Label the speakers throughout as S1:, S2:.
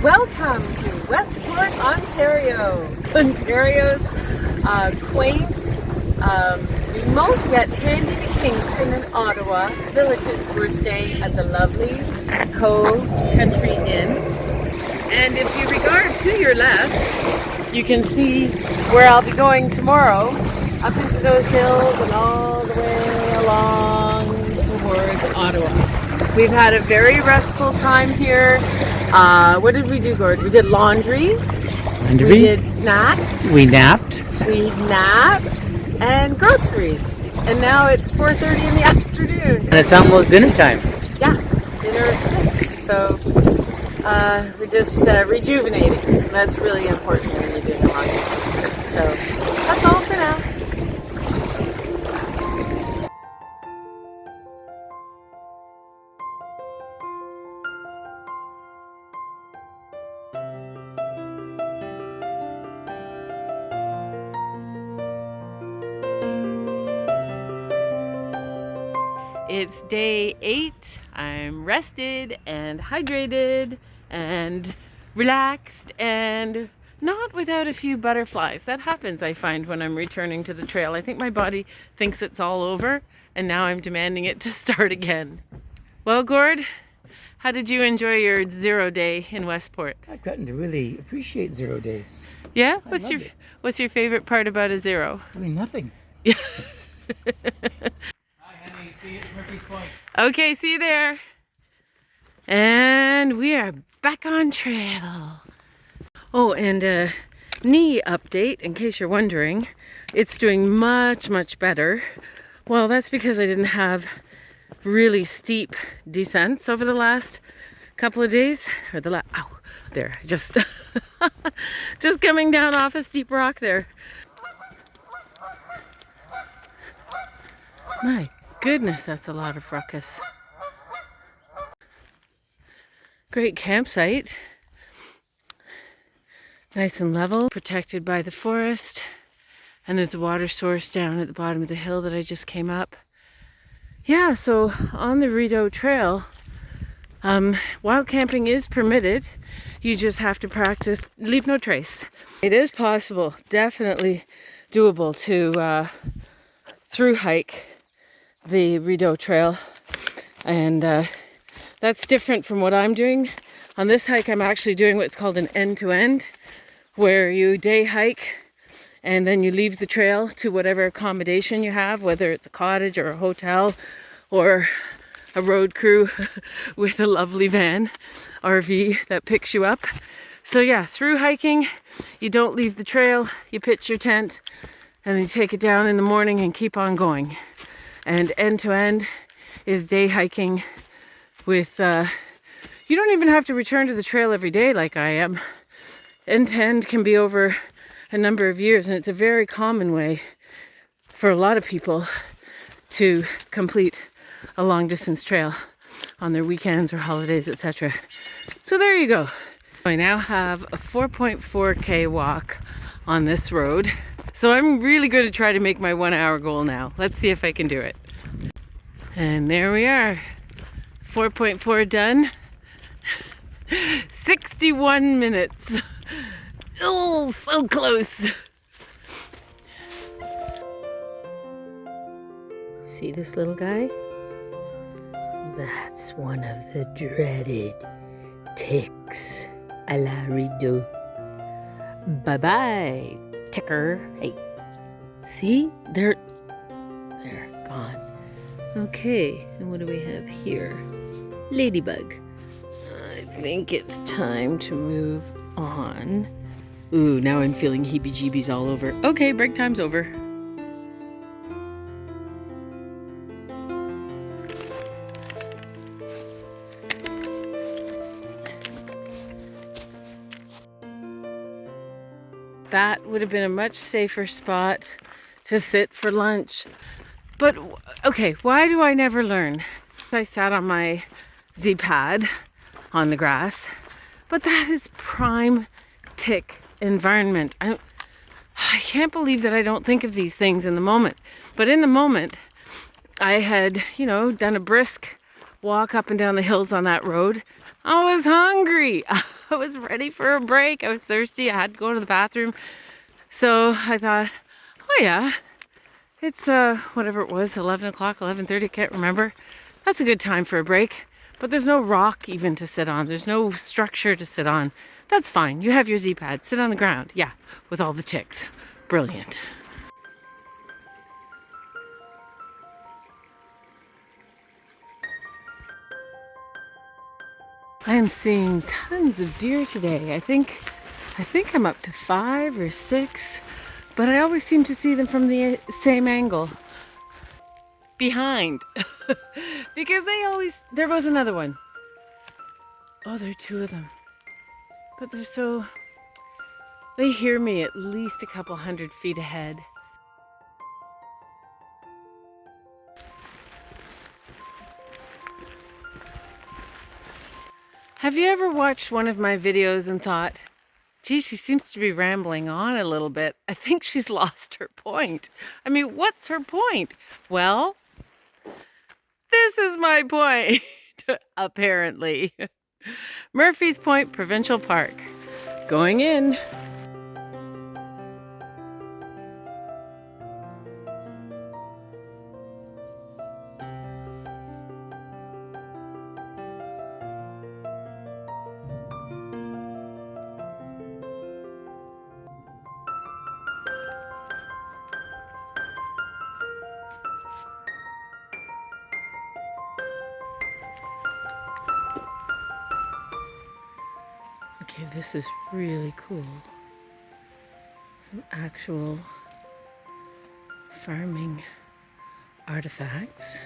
S1: Welcome to Westport, Ontario. Ontario's quaint, remote yet handy to Kingston and Ottawa villages. We're staying at the lovely Cove Country Inn. And if you regard to your left, you can see where I'll be going tomorrow, up into those hills and all the way along towards Ottawa. We've had a very restful time here. What did we do, Gord? We did laundry. We did snacks.
S2: We napped.
S1: And groceries. And now it's 4:30 in the afternoon.
S2: And it's almost dinner time.
S1: Yeah, dinner at 6. So we're just rejuvenating. That's really important when you're doing a long distance trip. So that's all for now. It's day 8. I'm rested and hydrated and relaxed and not without a few butterflies. That happens, I find, when I'm returning to the trail. I think my body thinks it's all over and now I'm demanding it to start again. Well, Gord, how did you enjoy your 0 day in Westport?
S2: I've gotten to really appreciate 0 days.
S1: Yeah? What's your favorite part about a 0?
S2: Doing nothing.
S1: Yeah.
S2: See you at Murphy's Point.
S1: Okay, see you there. And we are back on trail. Oh, and a knee update, in case you're wondering. It's doing much, much better. Well, that's because I didn't have really steep descents over the last couple of days. Or just just coming down off a steep rock there. My goodness, that's a lot of ruckus. Great campsite. Nice and level, protected by the forest. And there's a water source down at the bottom of the hill that I just came up. Yeah, so on the Rideau trail, wild camping is permitted. You just have to practice, leave no trace. It is possible, definitely doable to through hike the Rideau trail, and that's different from what I'm doing. On this hike, I'm actually doing what's called an end-to-end, where you day hike and then you leave the trail to whatever accommodation you have, whether it's a cottage or a hotel or a road crew with a lovely van, RV that picks you up. So yeah, through hiking, you don't leave the trail, you pitch your tent and then you take it down in the morning and keep on going. And end-to-end is day hiking with, you don't even have to return to the trail every day like I am. End-to-end can be over a number of years, and it's a very common way for a lot of people to complete a long-distance trail on their weekends or holidays, etc. So there you go. I now have a 4.4K walk on this road. So I'm really going to try to make my 1 hour goal now. Let's see if I can do it. And there we are. 4.4 done. 61 minutes. Oh, so close. See this little guy? That's one of the dreaded ticks a la Rideau. Bye-bye. Ticker. Hey, see? They're gone. Okay, and what do we have here? Ladybug. I think it's time to move on. Ooh, now I'm feeling heebie-jeebies all over. Okay, break time's over. That would have been a much safer spot to sit for lunch. But, okay, why do I never learn? I sat on my Z-pad on the grass, but that is prime tick environment. I can't believe that I don't think of these things in the moment. But in the moment, I had, done a brisk walk up and down the hills on that road. I was hungry. I was ready for a break. I was thirsty. I had to go to the bathroom. So I thought, oh yeah, it's whatever it was, 11 o'clock, 11:30, I can't remember. That's a good time for a break. But there's no rock even to sit on. There's no structure to sit on. That's fine. You have your Z-pad. Sit on the ground. Yeah, with all the ticks. Brilliant. I am seeing tons of deer today. I think I'm up to 5 or 6, but I always seem to see them from the same angle. Behind. Because there was another one. Oh, there are 2 of them. But they hear me at least a couple 100 feet ahead. Have you ever watched one of my videos and thought, gee, she seems to be rambling on a little bit. I think she's lost her point. I mean, what's her point? Well, this is my point, apparently. Murphy's Point Provincial Park. Going in. Okay, this is really cool. Some actual farming artifacts.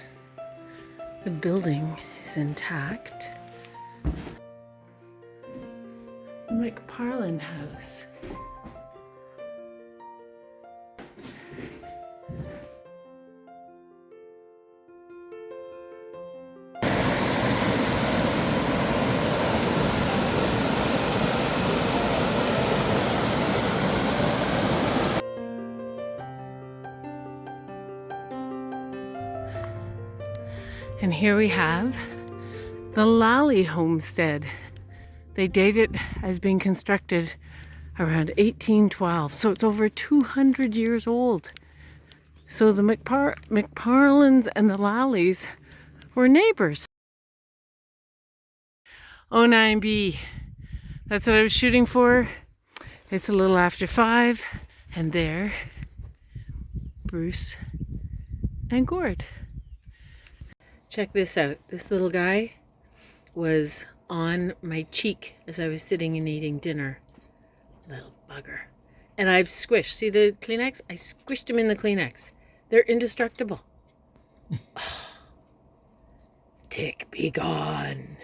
S1: The building is intact. McParland House. And here we have the Lally Homestead. They date it as being constructed around 1812, so it's over 200 years old. So the McParlands and the Lallies were neighbors. 09B, that's what I was shooting for. It's a little after 5, and there, Bruce and Gord. Check this out. This little guy was on my cheek as I was sitting and eating dinner. Little bugger. And I've squished. See the Kleenex? I squished him in the Kleenex. They're indestructible. Oh, tick be gone.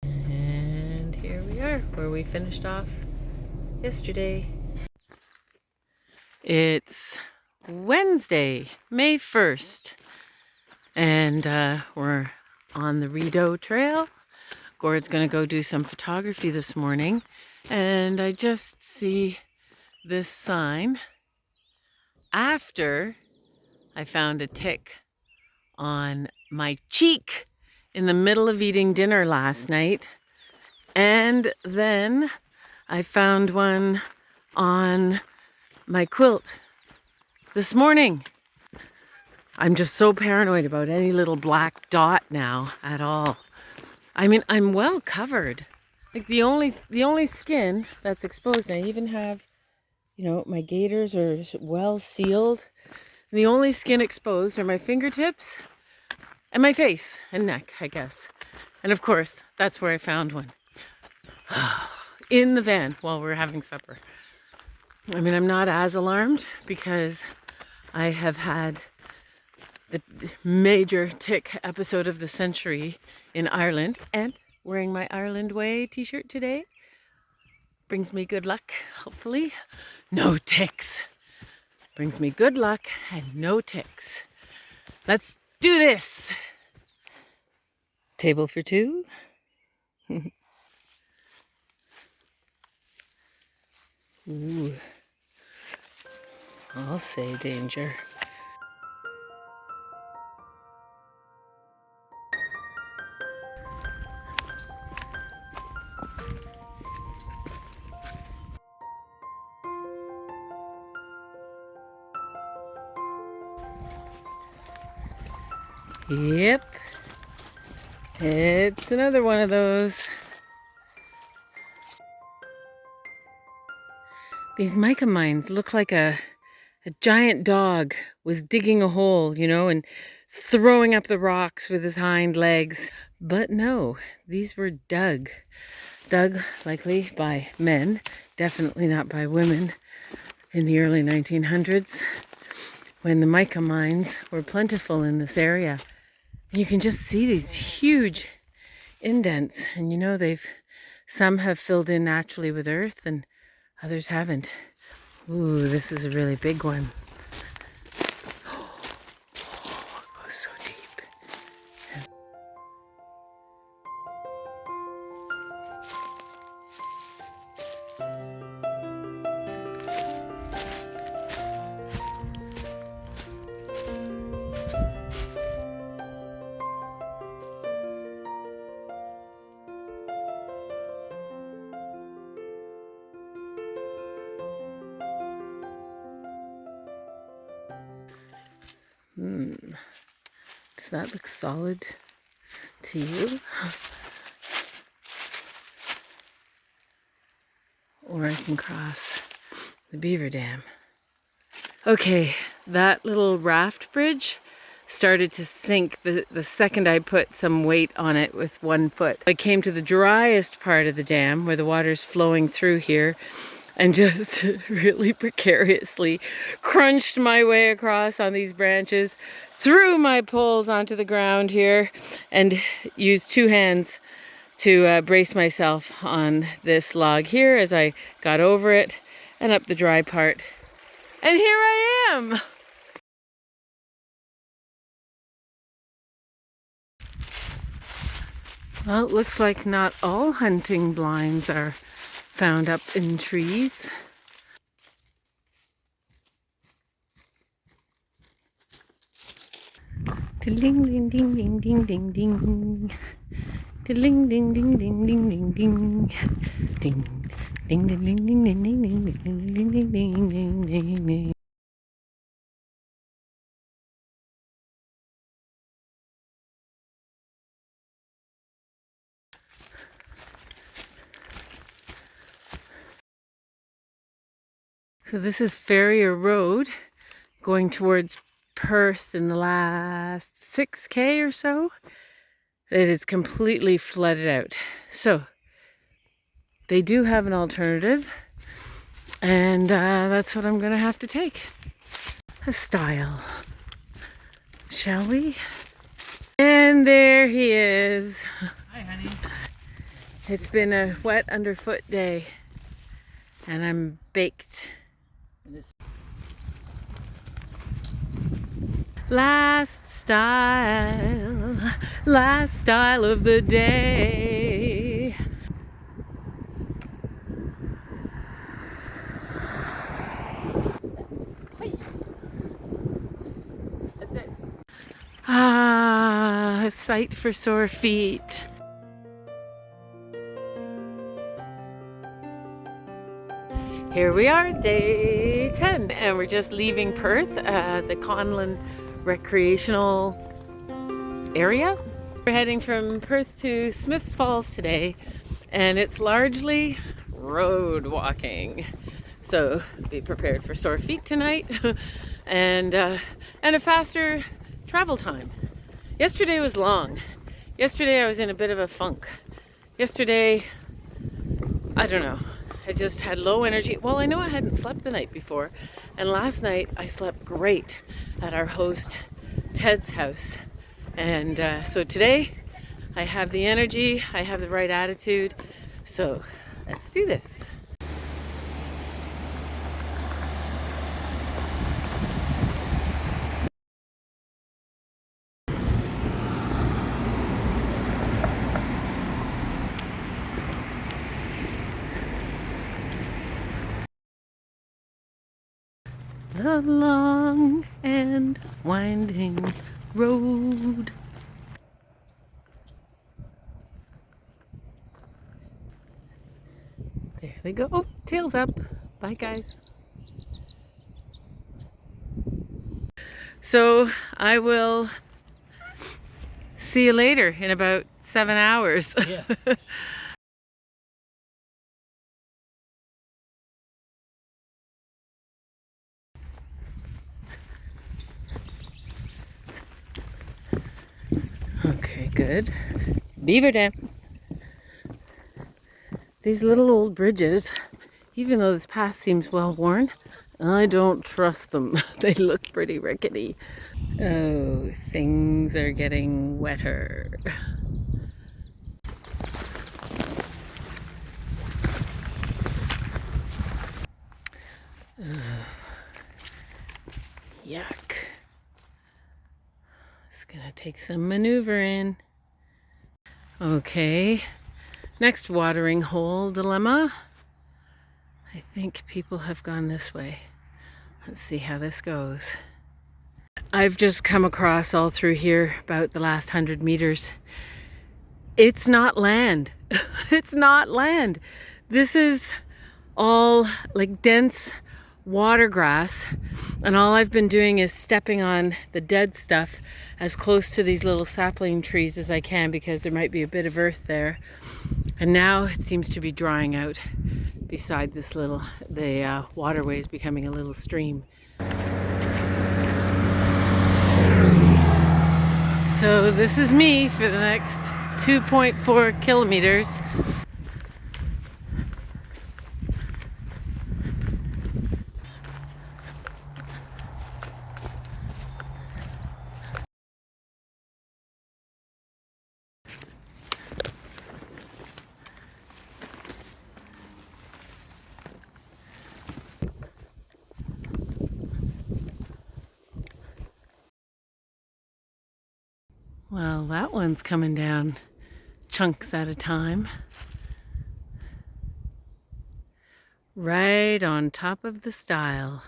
S1: And here we are, where we finished off yesterday. It's Wednesday, May 1st, and we're on the Rideau trail. Gord's gonna go do some photography this morning, and I just see this sign after I found a tick on my cheek in the middle of eating dinner last night, and then I found one on my quilt this morning. I'm just so paranoid about any little black dot now at all. I mean, I'm well covered. Like the only skin that's exposed, and I even have, my gaiters are well sealed. The only skin exposed are my fingertips and my face and neck, I guess. And of course, that's where I found one. In the van while we were having supper. I mean, I'm not as alarmed because I have had the major tick episode of the century in Ireland, and wearing my Ireland Way t-shirt today brings me good luck, hopefully. No ticks. Brings me good luck and no ticks. Let's do this. Table for 2. Ooh. I'll say danger. Yep. It's another one of those. These mica mines look like a giant dog was digging a hole, and throwing up the rocks with his hind legs. But no, these were dug. Dug likely by men, definitely not by women, in the early 1900s when the mica mines were plentiful in this area. You can just see these huge indents, and some have filled in naturally with earth and others haven't. Ooh, this is a really big one. Oh, it goes so deep. Does that look solid to you? Or I can cross the beaver dam. Okay, that little raft bridge started to sink the second I put some weight on it with 1 foot. I came to the driest part of the dam where the water's flowing through here and just really precariously crunched my way across on these branches, threw my poles onto the ground here, and used 2 hands to brace myself on this log here as I got over it and up the dry part. And here I am! Well, it looks like not all hunting blinds are found up in trees. Ding ding ding ding ding ding ding. Ding ding ding ding ding ding ding. Ding ding ding ding ding ding ding ding ding ding ding ding ding. So this is Farrier Road going towards Perth in the last 6K or so. It is completely flooded out. So they do have an alternative, and that's what I'm gonna have to take. A style. Shall we? And there he is.
S2: Hi, honey.
S1: It's been a wet underfoot day, and I'm baked. Last style of the day. That's it. Ah, a sight for sore feet. Here we are, day 10, and we're just leaving Perth, the Conlon recreational area. We're heading from Perth to Smiths Falls today, and it's largely road walking. So be prepared for sore feet tonight and a faster travel time. Yesterday was long. Yesterday I was in a bit of a funk. Yesterday, I don't know. I just had low energy. Well, I know I hadn't slept the night before, and last night I slept great at our host Ted's house. And so today I have the energy, I have the right attitude, so let's do this. The long and winding road. There they go. Oh, tails up. Bye, guys. So I will See you later in about 7 hours.
S2: Yeah.
S1: Okay, good. Beaver Dam. These little old bridges, even though this path seems well worn, I don't trust them. They look pretty rickety. Oh, things are getting wetter. Yuck. It's gonna take some maneuvering. Okay, next watering hole dilemma. I think people have gone this way. Let's see how this goes. I've just come across all through here about the last 100 meters. It's not land. It's not land. This is all like dense water grass, and all I've been doing is stepping on the dead stuff as close to these little sapling trees as I can, because there might be a bit of earth there. And now it seems to be drying out beside this little, the waterway is becoming a little stream. So this is me for the next 2.4 kilometers. Well, that one's coming down chunks at a time. Right on top of the stile.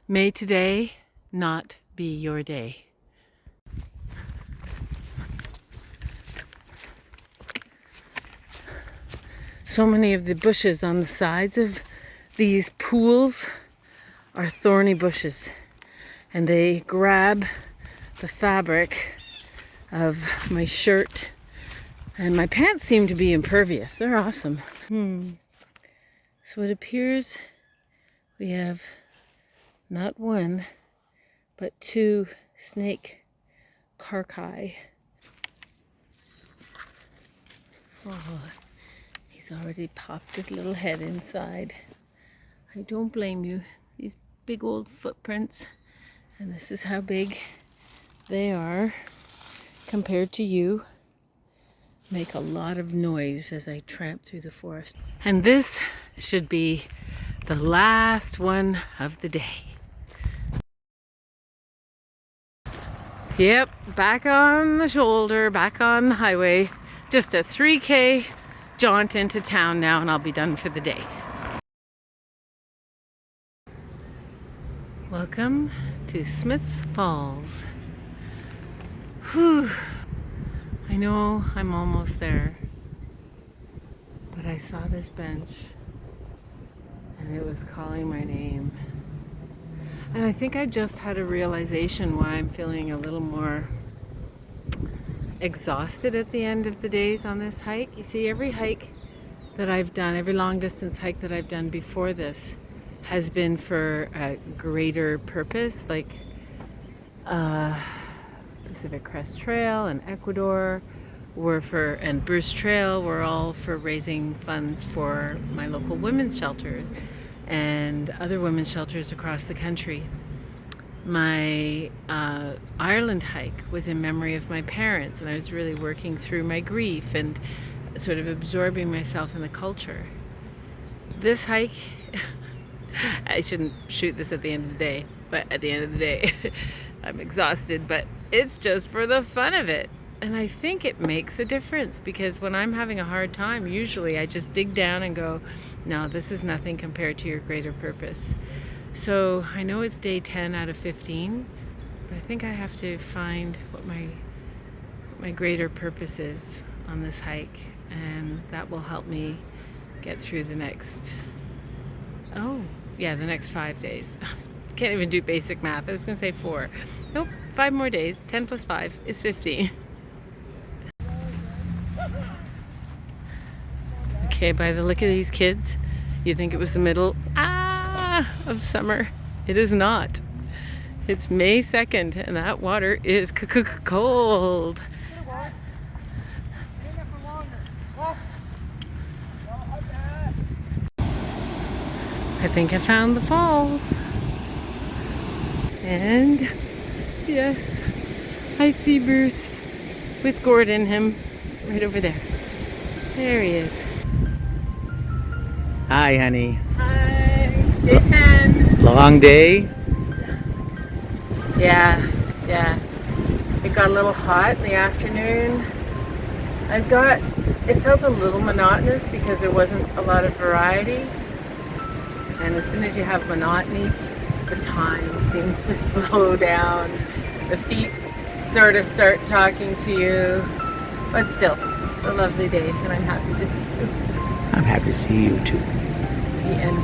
S1: May today not be your day. So many of the bushes on the sides of these pools are thorny bushes, and they grab the fabric of my shirt, and my pants seem to be impervious. They're awesome. So it appears we have not one, but 2 snake carcae. Oh, he's already popped his little head inside. I don't blame you. These big old footprints, and this is how big they are compared to you, make a lot of noise as I tramp through the forest. And this should be the last one of the day. Yep, back on the shoulder, back on the highway. Just a 3K jaunt into town now, and I'll be done for the day. Welcome to Smith's Falls. Whew. I know I'm almost there, but I saw this bench and it was calling my name. And I think I just had a realization why I'm feeling a little more exhausted at the end of the days on this hike. You see, every hike that I've done, every long distance hike that I've done before this has been for a greater purpose, like Pacific Crest Trail and Ecuador and Bruce Trail were all for raising funds for my local women's shelter and other women's shelters across the country. My Ireland hike was in memory of my parents, and I was really working through my grief and sort of absorbing myself in the culture. This hike, I shouldn't shoot this at the end of the day, but at the end of the day, I'm exhausted, but it's just for the fun of it. And I think it makes a difference, because when I'm having a hard time, usually I just dig down and go, no, this is nothing compared to your greater purpose. So I know it's day 10 out of 15, but I think I have to find what my greater purpose is on this hike, and that will help me get through the next, the next 5 days. Can't even do basic math. I was going to say 4. Nope, 5 more days. 10 plus 5 is 15. Okay, by the look of these kids, you think it was the middle of summer. It is not. It's May 2nd and that water is cold. I think I found the falls. And yes, I see Bruce with Gord in him right over there. There he is.
S2: Hi, honey.
S1: Hi, day 10.
S2: Long day?
S1: Yeah. It got a little hot in the afternoon. It felt a little monotonous because there wasn't a lot of variety. And as soon as you have monotony, the time seems to slow down. The feet sort of start talking to you. But still, it's a lovely day and I'm happy to see you.
S2: I'm happy to see you too.
S1: The end.